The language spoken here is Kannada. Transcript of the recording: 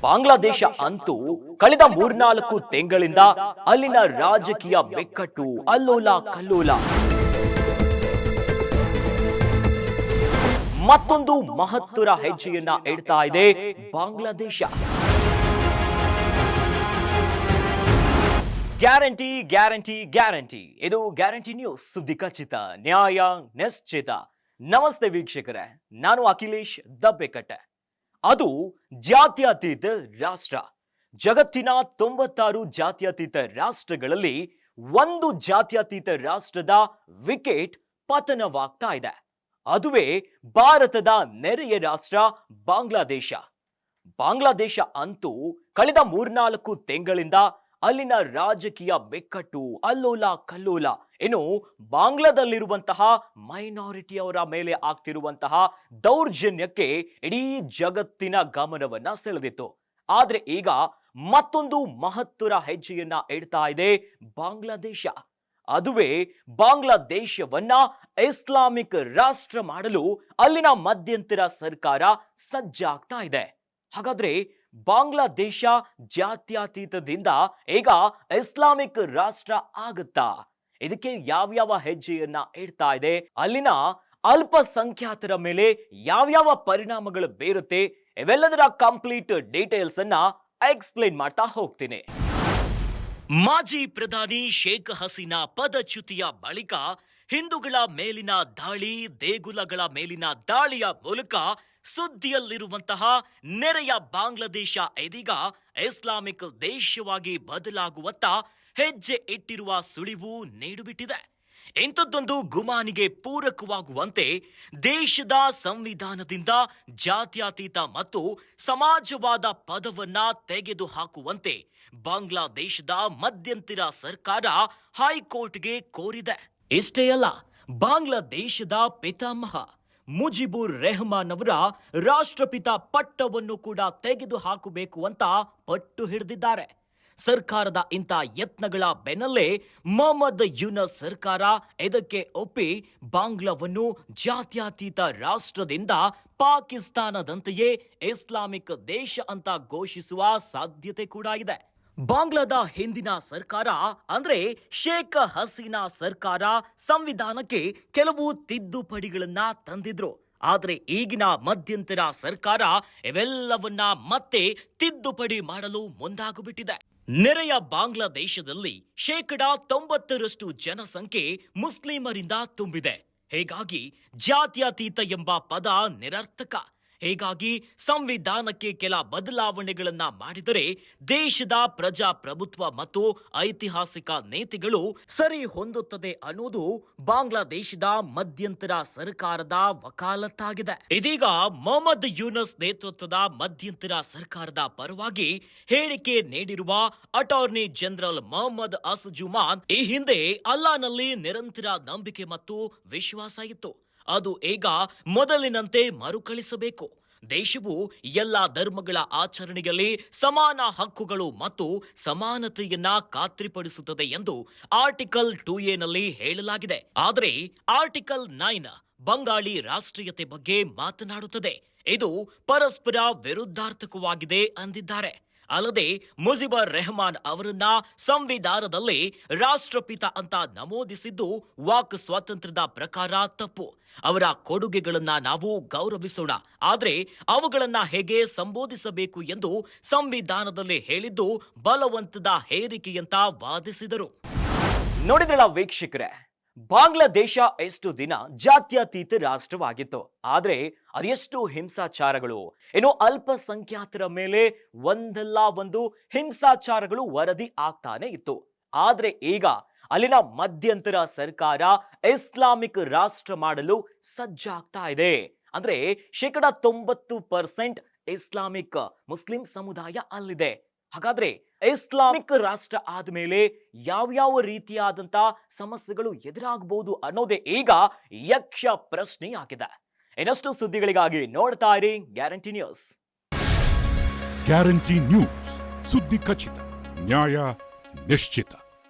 ಬಾಂಗ್ಲಾದೇಶ ಅಂತೂ ಕಳೆದ 3-4 ತಿಂಗಳಿಂದ ಅಲ್ಲಿನ ರಾಜಕೀಯ ಬಿಕ್ಕಟ್ಟು ಅಲ್ಲೋಲ ಕಲ್ಲೋಲ. ಮತ್ತೊಂದು ಮಹತ್ತರ ಹೆಜ್ಜೆಯನ್ನ ಇಡ್ತಾ ಇದೆ ಬಾಂಗ್ಲಾದೇಶ. Guarantee guarantee guarantee. ಇದು ಗ್ಯಾರಂಟಿ ನ್ಯೂಸ್, ಸುದ್ದಿ ಖಚಿತ, ನ್ಯಾಯ ನಿಶ್ಚಿತ. ನಮಸ್ತೆ ವೀಕ್ಷಕರೇ, ನಾನು ಅಖಿಲೇಶ್ ದಬ್ಬೆಕಟ್ಟೆ. ಅದು ಜಾತ್ಯತೀತ ರಾಷ್ಟ್ರ. ಜಗತ್ತಿನ 96 ಜಾತ್ಯತೀತ ರಾಷ್ಟ್ರಗಳಲ್ಲಿ ಒಂದು ಜಾತ್ಯತೀತ ರಾಷ್ಟ್ರದ ವಿಕೆಟ್ ಪತನವಾಗ್ತಾ ಇದೆ. ಅದುವೇ ಭಾರತದ ನೆರೆಯ ರಾಷ್ಟ್ರ ಬಾಂಗ್ಲಾದೇಶ. ಬಾಂಗ್ಲಾದೇಶ ಅಂತೂ ಕಳೆದ 3-4 ತಿಂಗಳಿಂದ ಅಲ್ಲಿನ ರಾಜಕೀಯ ಬಿಕ್ಕಟ್ಟು ಅಲ್ಲೋಲ ಕಲ್ಲೋಲ, ಇನ್ನು ಬಾಂಗ್ಲಾದಲ್ಲಿರುವಂತಹ ಮೈನಾರಿಟಿಯವರ ಮೇಲೆ ಆಗ್ತಿರುವಂತಹ ದೌರ್ಜನ್ಯಕ್ಕೆ ಇಡೀ ಜಗತ್ತಿನ ಗಮನವನ್ನ ಸೆಳೆದಿತ್ತು. ಆದ್ರೆ ಈಗ ಮತ್ತೊಂದು ಮಹತ್ತರ ಹೆಜ್ಜೆಯನ್ನ ಇಡ್ತಾ ಇದೆ ಬಾಂಗ್ಲಾದೇಶ. ಅದುವೇ ಬಾಂಗ್ಲಾದೇಶವನ್ನ ಇಸ್ಲಾಮಿಕ್ ರಾಷ್ಟ್ರ ಮಾಡಲು ಅಲ್ಲಿನ ಮಧ್ಯಂತರ ಸರ್ಕಾರ ಸಜ್ಜಾಗ್ತಾ ಇದೆ. ಹಾಗಾದ್ರೆ ಬಾಂಗ್ಲಾದೇಶ ಜಾತ್ಯತೀತದಿಂದ ಈಗ ಇಸ್ಲಾಮಿಕ್ ರಾಷ್ಟ್ರ ಆಗುತ್ತಾ? ಇದಕ್ಕೆ ಯಾವ್ಯಾವ ಹೆಜ್ಜೆಯನ್ನ ಇಡ್ತಾ ಇದೆ, ಅಲ್ಲಿನ ಅಲ್ಪಸಂಖ್ಯಾತರ ಮೇಲೆ ಯಾವ್ಯಾವ ಪರಿಣಾಮಗಳು ಬೀರುತ್ತೆ, ಇವೆಲ್ಲದರ ಕಂಪ್ಲೀಟ್ ಡೀಟೇಲ್ಸ್ ಅನ್ನ ಎಕ್ಸ್ಪ್ಲೈನ್ ಮಾಡ್ತಾ ಹೋಗ್ತೀನಿ. ಮಾಜಿ ಪ್ರಧಾನಿ ಶೇಖ್ ಹಸೀನಾ ಪದಚ್ಯುತಿಯ ಬಳಿಕ ಹಿಂದೂಗಳ ಮೇಲಿನ ದಾಳಿ, ದೇಗುಲಗಳ ಮೇಲಿನ ದಾಳಿಯ ಮೂಲಕ ಸುದ್ದಿಯಲ್ಲಿರುವಂತಹ ನೆರೆಯ ಬಾಂಗ್ಲಾದೇಶ ಇದೀಗ ಇಸ್ಲಾಮಿಕ್ ದೇಶವಾಗಿ ಬದಲಾಗುವತ್ತ ಹೆಜ್ಜೆ ಇಟ್ಟಿರುವ ಸುಳಿವು ನೀಡಿಬಿಟ್ಟಿದೆ. ಇಂಥದ್ದೊಂದು ಗುಮಾನಿಗೆ ಪೂರಕವಾಗುವಂತೆ ದೇಶದ ಸಂವಿಧಾನದಿಂದ ಜಾತ್ಯತೀತ ಮತ್ತು ಸಮಾಜವಾದ ಪದವನ್ನ ತೆಗೆದು ಹಾಕುವಂತೆ ಬಾಂಗ್ಲಾದೇಶದ ಮಧ್ಯಂತರ ಸರ್ಕಾರ ಹೈಕೋರ್ಟ್ಗೆ ಕೋರಿದೆ. ಇಷ್ಟೇ ಅಲ್ಲ, ಬಾಂಗ್ಲಾದೇಶದ ಪಿತಾಮಹ ಮುಜಿಬುರ್ ರೆಹಮಾನ್ ಅವರ ರಾಷ್ಟ್ರಪಿತ ಪಟ್ಟವನ್ನು ಕೂಡ ತೆಗೆದು ಹಾಕಬೇಕು ಅಂತ ಪಟ್ಟು ಹಿಡಿದಿದ್ದಾರೆ. ಸರ್ಕಾರದ ಇಂಥ ಯತ್ನಗಳ ಬೆನ್ನಲ್ಲೇ ಮೊಹಮ್ಮದ್ ಯೂನಸ್ ಸರ್ಕಾರ ಇದಕ್ಕೆ ಒಪ್ಪಿ ಬಾಂಗ್ಲಾವನ್ನು ಜಾತ್ಯತೀತ ರಾಷ್ಟ್ರದಿಂದ ಪಾಕಿಸ್ತಾನದಂತೆಯೇ ಇಸ್ಲಾಮಿಕ್ ದೇಶ ಅಂತ ಘೋಷಿಸುವ ಸಾಧ್ಯತೆ ಕೂಡ ಇದೆ. ಬಾಂಗ್ಲಾದ ಹಿಂದಿನ ಸರ್ಕಾರ ಅಂದ್ರೆ ಶೇಖ್ ಹಸೀನಾ ಸರ್ಕಾರ ಸಂವಿಧಾನಕ್ಕೆ ಕೆಲವು ತಿದ್ದುಪಡಿಗಳನ್ನ ತಂದಿದ್ರು. ಆದ್ರೆ ಈಗಿನ ಮಧ್ಯಂತರ ಸರ್ಕಾರ ಇವೆಲ್ಲವನ್ನ ಮತ್ತೆ ತಿದ್ದುಪಡಿ ಮಾಡಲು ಮುಂದಾಗಿಬಿಟ್ಟಿದೆ. ನೆರೆಯ ಬಾಂಗ್ಲಾದೇಶದಲ್ಲಿ 90% ಜನಸಂಖ್ಯೆ ಮುಸ್ಲಿಮರಿಂದ ತುಂಬಿದೆ. ಹೀಗಾಗಿ ಜಾತ್ಯತೀತ ಎಂಬ ಪದ ನಿರರ್ಥಕ. ಹೀಗಾಗಿ ಸಂವಿಧಾನಕ್ಕೆ ಕೆಲ ಬದಲಾವಣೆಗಳನ್ನ ಮಾಡಿದರೆ ದೇಶದ ಪ್ರಜಾಪ್ರಭುತ್ವ ಮತ್ತು ಐತಿಹಾಸಿಕ ನೀತಿಗಳು ಸರಿ ಹೊಂದುತ್ತದೆ ಅನ್ನೋದು ಬಾಂಗ್ಲಾದೇಶದ ಮಧ್ಯಂತರ ಸರ್ಕಾರದ ವಕಾಲತ್ತಾಗಿದೆ. ಇದೀಗ ಮೊಹಮ್ಮದ್ ಯೂನಸ್ ನೇತೃತ್ವದ ಮಧ್ಯಂತರ ಸರ್ಕಾರದ ಪರವಾಗಿ ಹೇಳಿಕೆ ನೀಡಿರುವ ಅಟಾರ್ನಿ ಜನರಲ್ ಮೊಹಮ್ಮದ್ ಅಸ್ಜುಮಾನ್ ಈ ಹಿಂದೆ ಅಲ್ಲಾನಲ್ಲಿ ನಿರಂತರ ನಂಬಿಕೆ ಮತ್ತು ವಿಶ್ವಾಸ ಇತ್ತು. ಅದು ಈಗ ಮೊದಲಿನಂತೆ ಮರುಕಳಿಸಬೇಕು. ದೇಶವು ಎಲ್ಲಾ ಧರ್ಮಗಳ ಆಚರಣೆಯಲ್ಲಿ ಸಮಾನ ಹಕ್ಕುಗಳು ಮತ್ತು ಸಮಾನತೆಯನ್ನ ಖಾತ್ರಿಪಡಿಸುತ್ತದೆ ಎಂದು ಆರ್ಟಿಕಲ್ 2A ನಲ್ಲಿ ಹೇಳಲಾಗಿದೆ. ಆದರೆ ಆರ್ಟಿಕಲ್ 9 ಬಂಗಾಳಿ ರಾಷ್ಟ್ರೀಯತೆ ಬಗ್ಗೆ ಮಾತನಾಡುತ್ತದೆ. ಇದು ಪರಸ್ಪರ ವಿರುದ್ಧಾರ್ಥಕವಾಗಿದೆ ಅಂದಿದ್ದಾರೆ. ಅಲ್ಲದೆ ಮುಜಿಬುರ್ ರೆಹಮಾನ್ ಅವರನ್ನ ಸಂವಿಧಾನದಲ್ಲಿ ರಾಷ್ಟ್ರಪಿತ ಅಂತ ನಮೂದಿಸಿದ್ದು ವಾಕ್ ಸ್ವಾತಂತ್ರ್ಯದ ಪ್ರಕಾರ ತಪ್ಪು. ಅವರ ಕೊಡುಗೆಗಳನ್ನ ನಾವು ಗೌರವಿಸೋಣ, ಆದ್ರೆ ಅವುಗಳನ್ನ ಹೇಗೆ ಸಂಬೋಧಿಸಬೇಕು ಎಂದು ಸಂವಿಧಾನದಲ್ಲಿ ಹೇಳಿದ್ದು ಬಲವಂತದ ಹೇರಿಕೆಯಂತ ವಾದಿಸಿದರು. ನೋಡಿದ್ರಲ್ಲ ವೀಕ್ಷಕರೇ, ಬಾಂಗ್ಲಾದೇಶ ಎಷ್ಟು ದಿನ ಜಾತ್ಯತೀತ ರಾಷ್ಟ್ರವಾಗಿತ್ತು, ಆದ್ರೆ ಅದೆಷ್ಟು ಹಿಂಸಾಚಾರಗಳು, ಇನ್ನು ಅಲ್ಪಸಂಖ್ಯಾತರ ಮೇಲೆ ಒಂದಲ್ಲ ಒಂದು ಹಿಂಸಾಚಾರಗಳು ವರದಿ ಆಗ್ತಾನೆ ಇತ್ತು. ಆದ್ರೆ ಈಗ ಅಲ್ಲಿನ ಮಧ್ಯಂತರ ಸರ್ಕಾರ ಇಸ್ಲಾಮಿಕ್ ರಾಷ್ಟ್ರ ಮಾಡಲು ಸಜ್ಜಾಗ್ತಾ ಇದೆ. ಅಂದ್ರೆ 90% ಇಸ್ಲಾಮಿಕ್ ಮುಸ್ಲಿಂ ಸಮುದಾಯ ಅಲ್ಲಿದೆ. ಹಾಗಾದ್ರೆ ಇಸ್ಲಾಮಿಕ್ ರಾಷ್ಟ್ರ ಆದ್ಮೇಲೆ ಯಾವ್ಯಾವ ರೀತಿಯಾದಂತ ಸಮಸ್ಯೆಗಳು ಎದುರಾಗಬಹುದು ಅನ್ನೋದೇ ಈಗ ಯಕ್ಷ ಪ್ರಶ್ನೆಯಾಗಿದೆ. ಇನ್ನಷ್ಟು ಸುದ್ದಿಗಳಿಗಾಗಿ ನೋಡ್ತಾ ಇರಿ ಗ್ಯಾರಂಟಿ ನ್ಯೂಸ್. ಗ್ಯಾರಂಟಿ ನ್ಯೂಸ್, ಸುದ್ದಿ ಖಚಿತ, ನ್ಯಾಯ ನಿಶ್ಚಿತ.